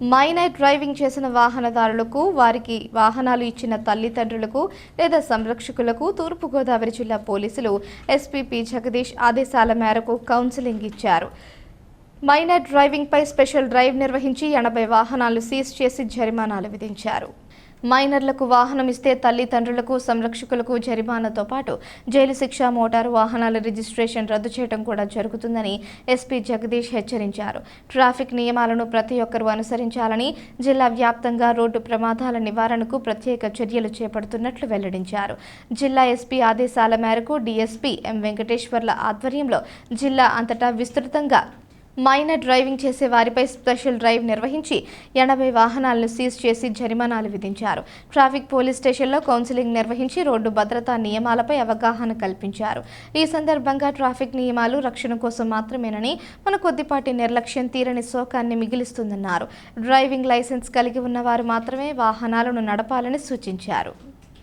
Minor driving చేసిన వాహనదారులకు, వారికి వాహనాలు ఇచ్చిన తల్లిదండ్రులకు లేదా సంరక్షకులకు తూర్పుగోదావరి జిల్లా పోలీసులు ఎస్పీ జగదీష్ ఆదేశాల మేరకు కౌన్సిలింగ్ ఇచ్చారు. మైనర్ డ్రైవింగ్ పై స్పెషల్ డ్రైవ్ నిర్వహించి 80 వాహనాలు సీజ్ చేసి జరిమానాలు విధించారు. మైనర్లకు వాహనం ఇస్తే తల్లిదండ్రులకు, సంరక్షకులకు జరిమానాతో పాటు జైలు శిక్ష, మోటారు వాహనాల రిజిస్ట్రేషన్ రద్దు చేయడం కూడా జరుగుతుందని ఎస్పీ జగదీష్ హెచ్చరించారు. ట్రాఫిక్ నియమాలను ప్రతి ఒక్కరూ అనుసరించాలని, జిల్లా వ్యాప్తంగా రోడ్డు ప్రమాదాల నివారణకు ప్రత్యేక చర్యలు చేపడుతున్నట్లు వెల్లడించారు. జిల్లా ఎస్పీ ఆదేశాల మేరకు డీఎస్పీ ఎం వెంకటేశ్వర్ల ఆధ్వర్యంలో జిల్లా అంతటా విస్తృతంగా మైనర్ డ్రైవింగ్ చేసే వారిపై స్పెషల్ డ్రైవ్ నిర్వహించి 80 వాహనాలను సీజ్ చేసి జరిమానాలు విధించారు. ట్రాఫిక్ పోలీస్ స్టేషన్లో కౌన్సిలింగ్ నిర్వహించి రోడ్డు భద్రతా నియమాలపై అవగాహన కల్పించారు. ఈ సందర్భంగా ట్రాఫిక్ నియమాలు రక్షణ కోసం మాత్రమేనని, మన కొద్దిపాటి నిర్లక్ష్యం తీరని శోకాన్ని మిగిలిస్తుందన్నారు. డ్రైవింగ్ లైసెన్స్ కలిగి ఉన్నవారు మాత్రమే వాహనాలను నడపాలని సూచించారు.